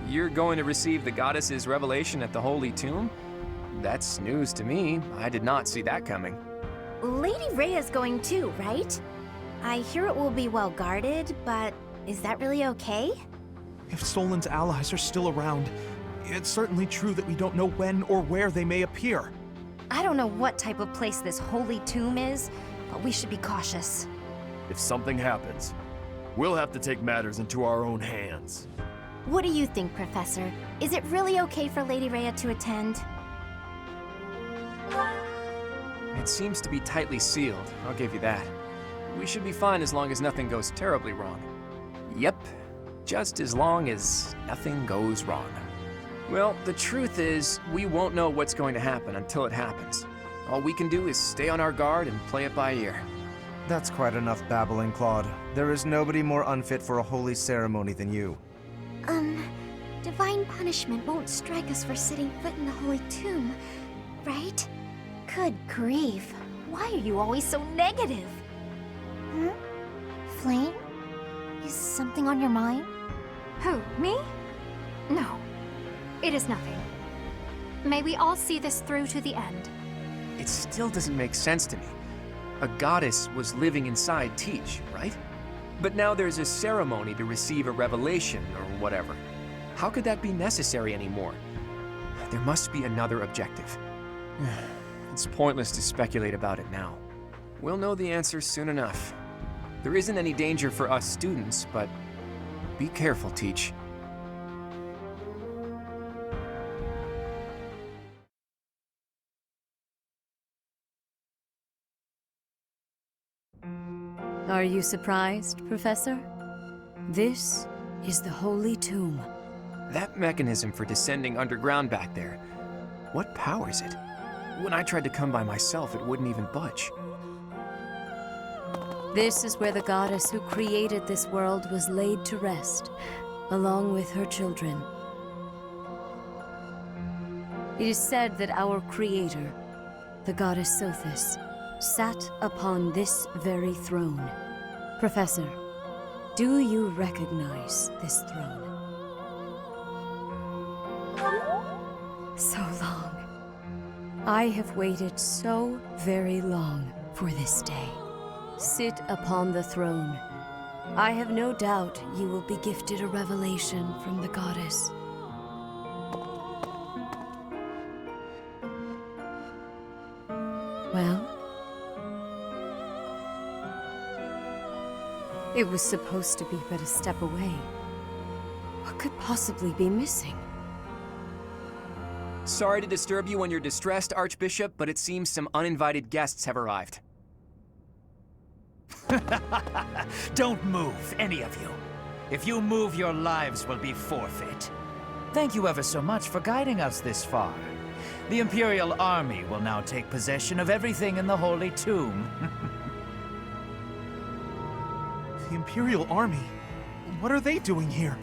You're going to receive the goddess's revelation at the Holy Tomb? That's news to me. I did not see that coming. Lady Rhea's going too, right? I hear it will be well guarded, but is that really okay? If Solon's allies are still around, it's certainly true that we don't know when or where they may appear. I don't know what type of place this Holy Tomb is, but we should be cautious. If something happens, we'll have to take matters into our own hands. What do you think, Professor? Is it really okay for Lady Rhea to attend? It seems to be tightly sealed, I'll give you that. We should be fine as long as nothing goes terribly wrong. Yep, just as long as nothing goes wrong. Well, the truth is, we won't know what's going to happen until it happens. All we can do is stay on our guard and play it by ear. That's quite enough babbling, Claude. There is nobody more unfit for a holy ceremony than you. Divine punishment won't strike us for setting foot in the Holy Tomb, right? Good grief. Why are you always so negative? Flame? Is something on your mind? Who, me? No. It is nothing. May we all see this through to the end. It still doesn't make sense to me. A goddess was living inside Teach, right? But now there's a ceremony to receive a revelation, or whatever. How could that be necessary anymore? There must be another objective. It's pointless to speculate about it now. We'll know the answer soon enough. There isn't any danger for us students, but be careful, Teach. Are you surprised, Professor? This is the Holy Tomb. That mechanism for descending underground back there, what powers it? When I tried to come by myself, it wouldn't even budge. This is where the goddess who created this world was laid to rest, along with her children. It is said that our creator, the goddess Sothis, sat upon this very throne. Professor, do you recognize this throne? So long. I have waited so very long for this day. Sit upon the throne. I have no doubt you will be gifted a revelation from the goddess. Well? It was supposed to be but a step away. What could possibly be missing? Sorry to disturb you when you're distressed, Archbishop, but it seems some uninvited guests have arrived. Don't move, any of you. If you move, your lives will be forfeit. Thank you ever so much for guiding us this far. The Imperial Army will now take possession of everything in the Holy Tomb. The Imperial Army? What are they doing here?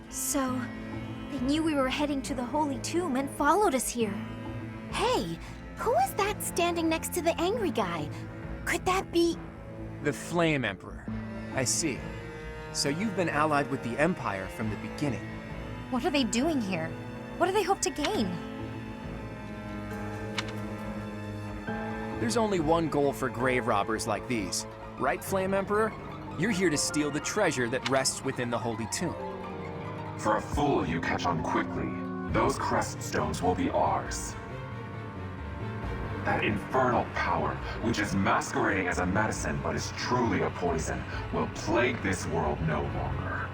So, they knew we were heading to the Holy Tomb and followed us here. Hey, who is that standing next to the angry guy? Could that be... The Flame Emperor. I see. So you've been allied with the Empire from the beginning. What are they doing here? What do they hope to gain? There's only one goal for grave robbers like these. Right, Flame Emperor? You're here to steal the treasure that rests within the Holy Tomb. For a fool you catch on quickly, those crest stones will be ours. That infernal power, which is masquerading as a medicine but is truly a poison, will plague this world no longer.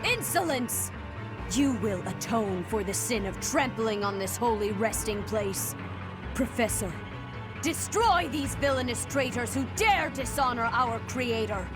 Insolence! You will atone for the sin of trampling on this holy resting place. Professor, destroy these villainous traitors who dare dishonor our creator.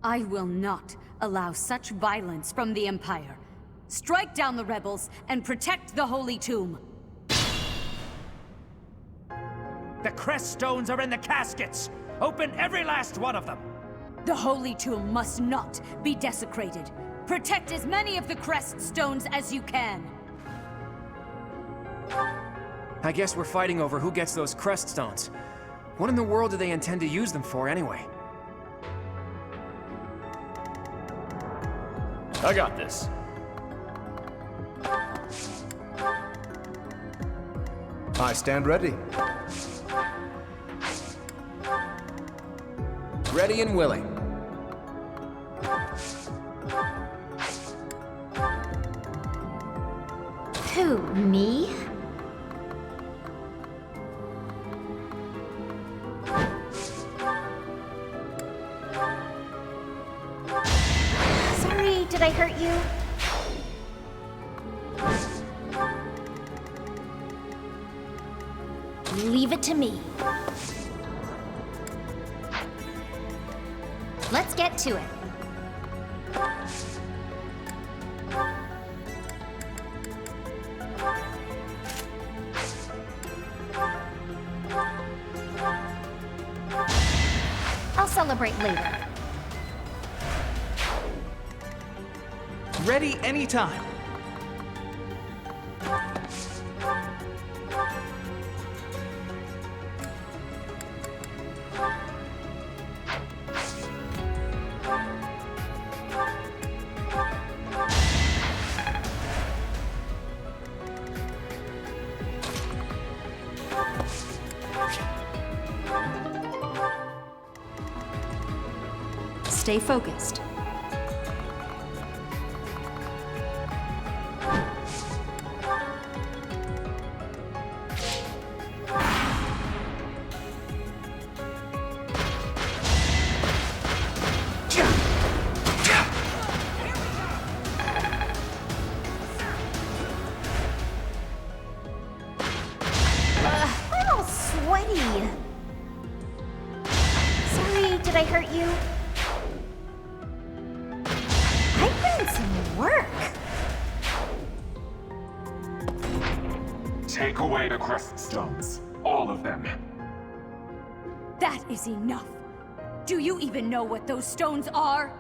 I will not allow such violence from the Empire. Strike down the rebels and protect the Holy Tomb. The crest stones are in the caskets! Open every last one of them! The Holy Tomb must not be desecrated. Protect as many of the crest stones as you can. I guess we're fighting over who gets those crest stones. What in the world do they intend to use them for anyway? I got this. I stand ready. Ready and willing. Who, me? Sorry, did I hurt you? Leave it to me. Let's get to it. I'll celebrate later. Ready anytime. Stay focused. I'm all sweaty. Sorry, did I hurt you? I put in some work. Take away the crest stones. All of them. That is enough. Do you even know what those stones are?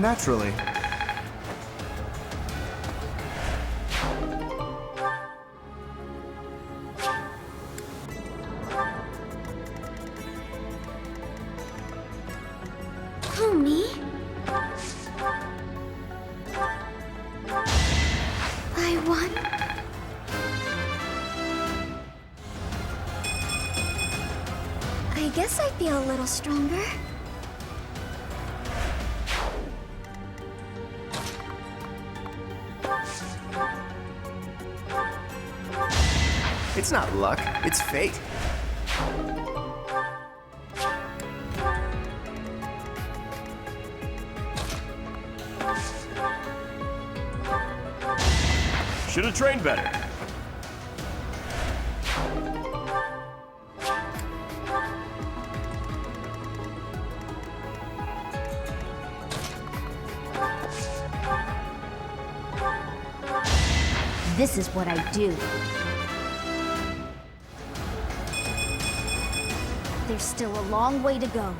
Naturally. Who, me? I won? I guess I feel a little stronger. It's not luck, it's fate. Should have trained better. This is what I do. There's still a long way to go.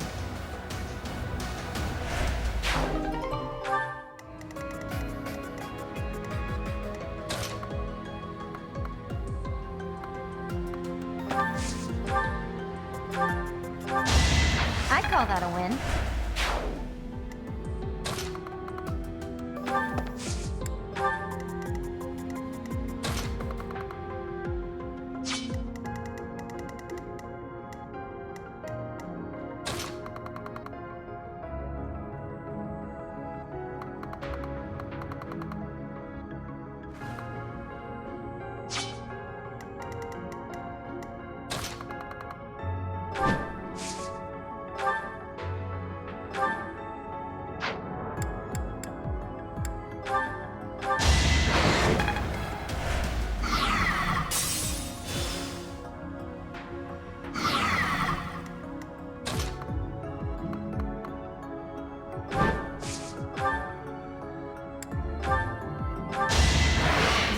I'd call that a win.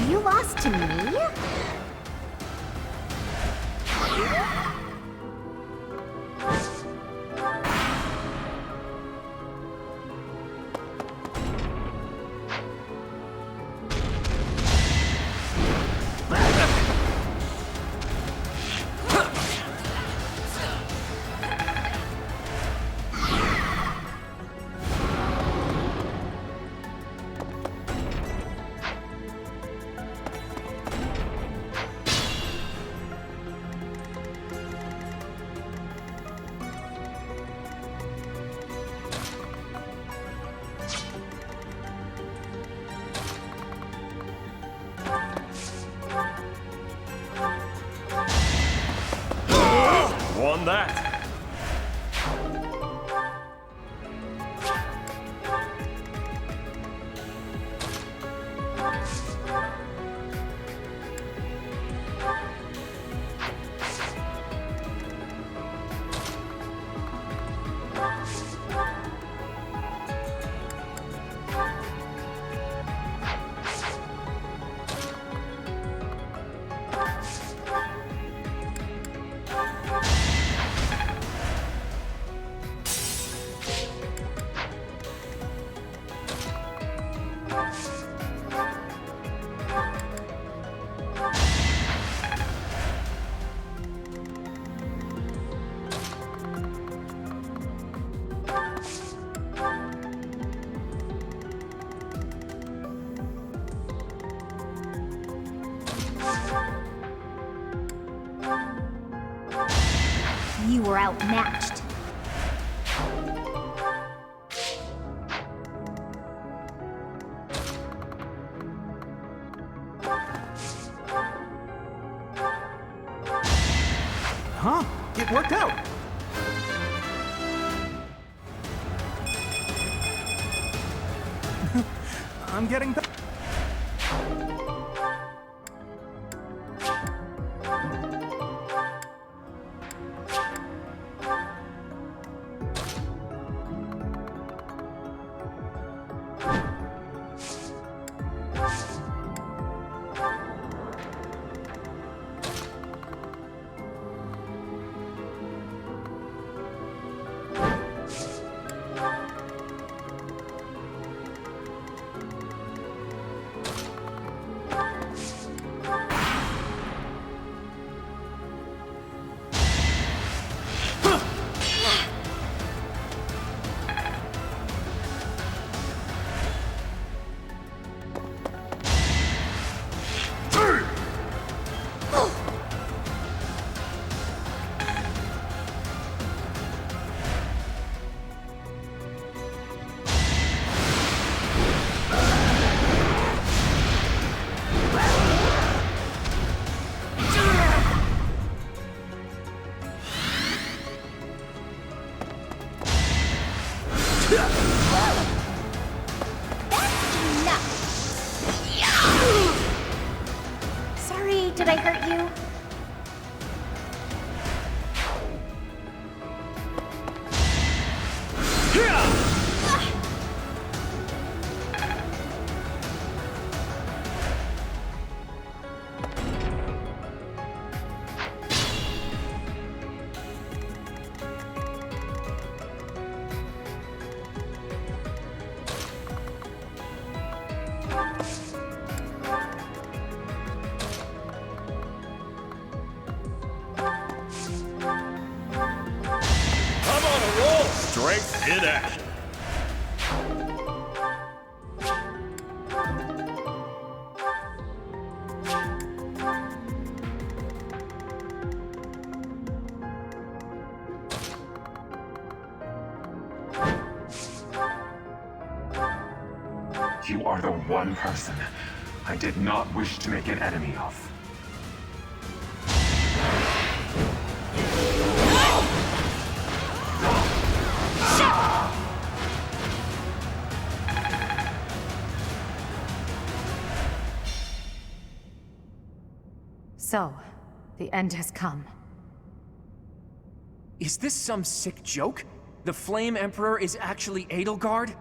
You lost to me? Won that. You were outmatched. Huh? It worked out! I'm getting back. I hurt you? Strength in action. You are the one person I did not wish to make an enemy of. So, the end has come. Is this some sick joke? The Flame Emperor is actually Edelgard?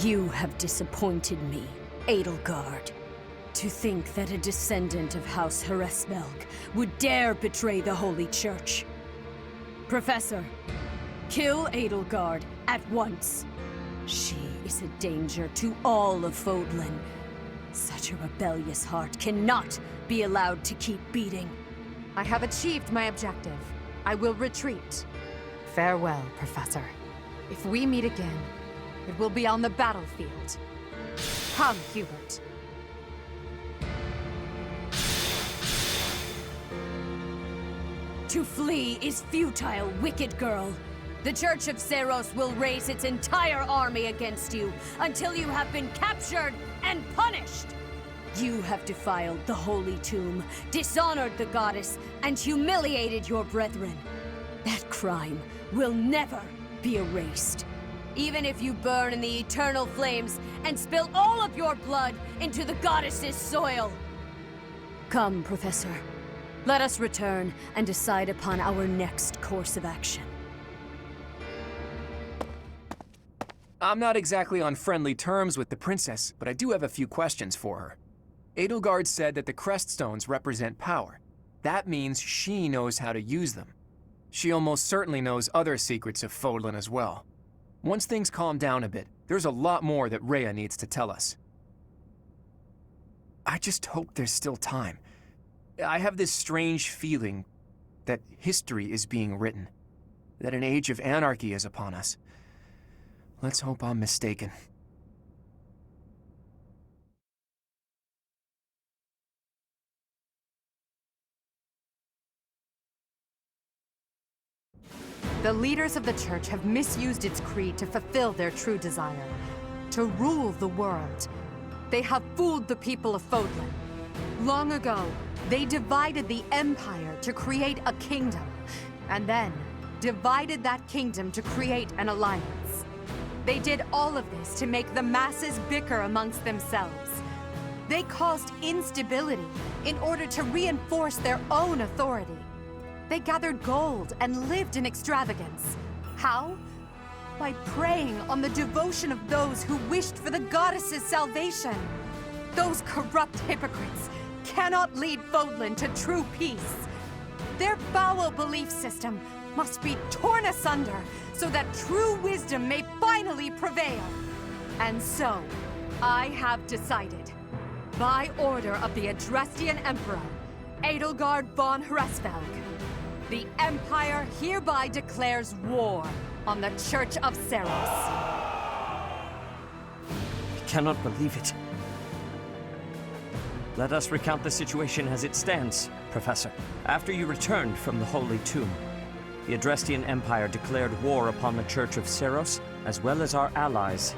You have disappointed me, Edelgard. To think that a descendant of House Hresmelk would dare betray the Holy Church. Professor, kill Edelgard at once. She is a danger to all of Fódlan. Such a rebellious heart cannot be allowed to keep beating. I have achieved my objective. I will retreat. Farewell, Professor. If we meet again, it will be on the battlefield. Come, Hubert. To flee is futile, wicked girl. The Church of Seiros will raise its entire army against you until you have been captured and punished. You have defiled the Holy Tomb, dishonored the goddess, and humiliated your brethren. That crime will never be erased. Even if you burn in the eternal flames and spill all of your blood into the goddess's soil. Come, Professor. Let us return and decide upon our next course of action. I'm not exactly on friendly terms with the princess, but I do have a few questions for her. Edelgard said that the Creststones represent power. That means she knows how to use them. She almost certainly knows other secrets of Fódlan as well. Once things calm down a bit, there's a lot more that Rhea needs to tell us. I just hope there's still time. I have this strange feeling that history is being written, that an age of anarchy is upon us. Let's hope I'm mistaken. The leaders of the Church have misused its creed to fulfill their true desire, to rule the world. They have fooled the people of Fódlan. Long ago, they divided the Empire to create a kingdom, and then divided that kingdom to create an alliance. They did all of this to make the masses bicker amongst themselves. They caused instability in order to reinforce their own authority. They gathered gold and lived in extravagance. How? By preying on the devotion of those who wished for the goddess's salvation. Those corrupt hypocrites cannot lead Fódlan to true peace. Their foul belief system must be torn asunder so that true wisdom may finally prevail. And so, I have decided, by order of the Adrestian Emperor, Edelgard von Hresvelg, the Empire hereby declares war on the Church of Seros. I cannot believe it. Let us recount the situation as it stands, Professor. After you returned from the Holy Tomb, the Adrestian Empire declared war upon the Church of Seros, as well as our allies.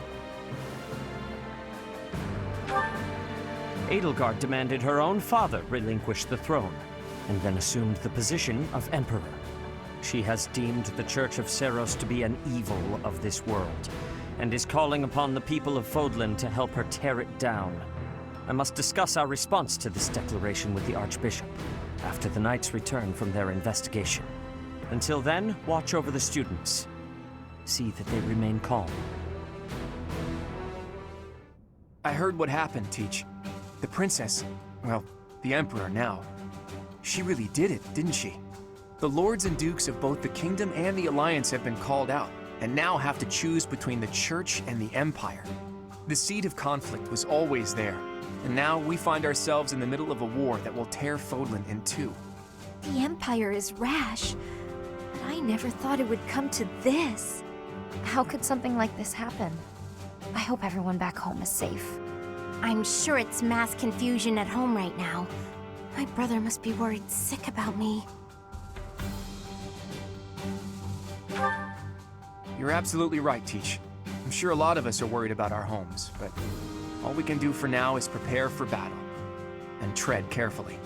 Edelgard demanded her own father relinquish the throne, and then assumed the position of Emperor. She has deemed the Church of Seros to be an evil of this world, and is calling upon the people of Fódlan to help her tear it down. I must discuss our response to this declaration with the Archbishop, after the Knights return from their investigation. Until then, watch over the students. See that they remain calm. I heard what happened, Teach. The princess, well, the Emperor now, she really did it, didn't she? The lords and dukes of both the kingdom and the alliance have been called out, and now have to choose between the church and the empire. The seed of conflict was always there, and now we find ourselves in the middle of a war that will tear Fódlan in two. The Empire is rash, but I never thought it would come to this. How could something like this happen? I hope everyone back home is safe. I'm sure it's mass confusion at home right now. My brother must be worried sick about me. You're absolutely right, Teach. I'm sure a lot of us are worried about our homes, but all we can do for now is prepare for battle and tread carefully.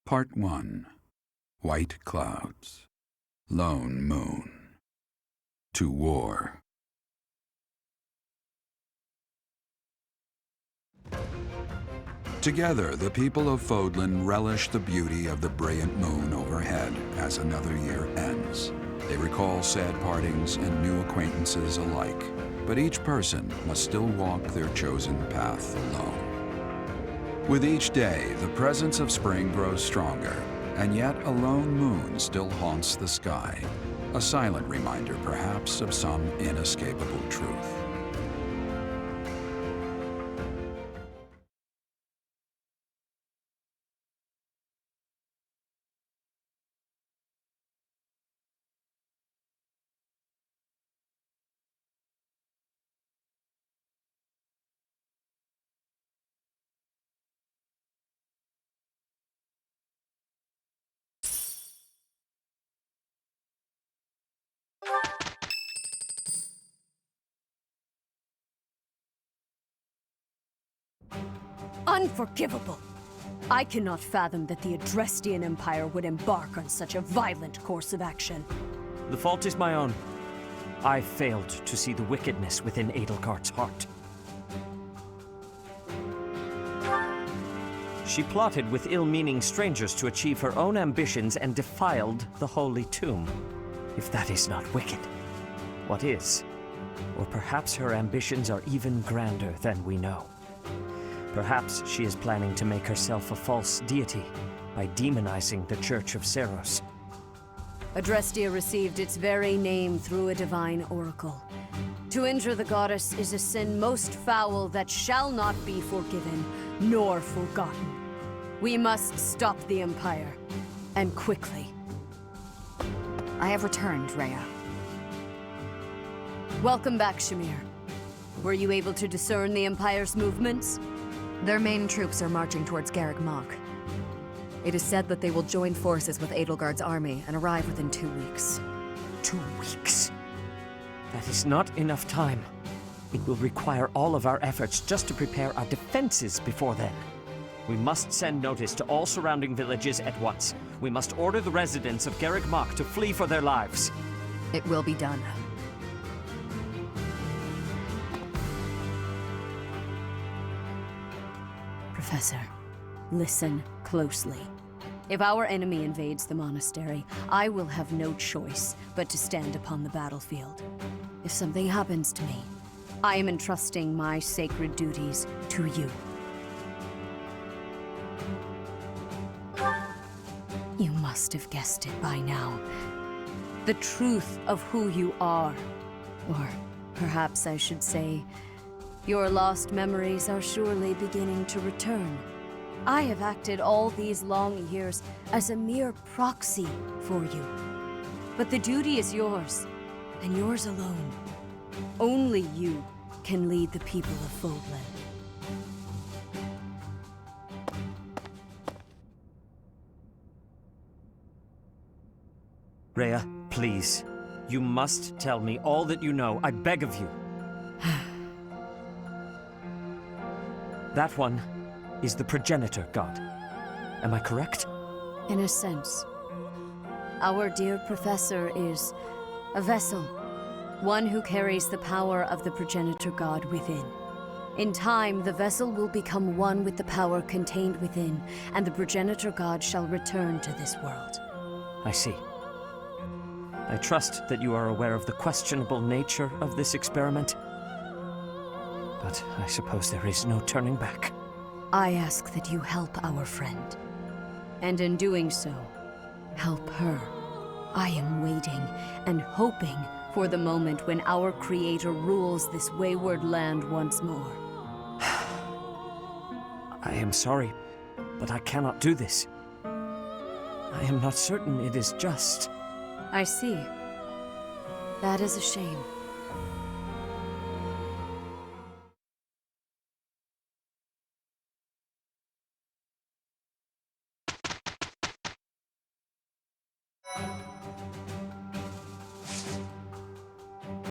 Part 1. White Clouds. Lone Moon. To War. Together, the people of Fódlan relish the beauty of the brilliant moon overhead as another year ends. They recall sad partings and new acquaintances alike, but each person must still walk their chosen path alone. With each day, the presence of spring grows stronger, and yet a lone moon still haunts the sky, a silent reminder perhaps of some inescapable truth. Unforgivable! I cannot fathom that the Adrestian Empire would embark on such a violent course of action. The fault is my own. I failed to see the wickedness within Edelgard's heart. She plotted with ill-meaning strangers to achieve her own ambitions and defiled the Holy Tomb. If that is not wicked, what is? Or perhaps her ambitions are even grander than we know. Perhaps she is planning to make herself a false deity by demonizing the Church of Seros. Adrestia received its very name through a divine oracle. To injure the goddess is a sin most foul that shall not be forgiven nor forgotten. We must stop the Empire, and quickly. I have returned, Rhea. Welcome back, Shamir. Were you able to discern the Empire's movements? Their main troops are marching towards Garreg Mach. It is said that they will join forces with Edelgard's army and arrive within 2 weeks. 2 weeks. That is not enough time. It will require all of our efforts just to prepare our defenses before then. We must send notice to all surrounding villages at once. We must order the residents of Garreg Mach to flee for their lives. It will be done. Professor, listen closely. If our enemy invades the monastery, I will have no choice but to stand upon the battlefield. If something happens to me, I am entrusting my sacred duties to you. You must have guessed it by now. The truth of who you are. Or perhaps I should say, your lost memories are surely beginning to return. I have acted all these long years as a mere proxy for you. But the duty is yours, and yours alone. Only you can lead the people of Fódlan. Rhea, please. You must tell me all that you know. I beg of you. That one is the progenitor god. Am I correct? In a sense. Our dear professor is a vessel. One who carries the power of the progenitor god within. In time, the vessel will become one with the power contained within, and the progenitor god shall return to this world. I see. I trust that you are aware of the questionable nature of this experiment. But I suppose there is no turning back. I ask that you help our friend. And in doing so, help her. I am waiting and hoping for the moment when our Creator rules this wayward land once more. I am sorry, but I cannot do this. I am not certain it is just. I see. That is a shame.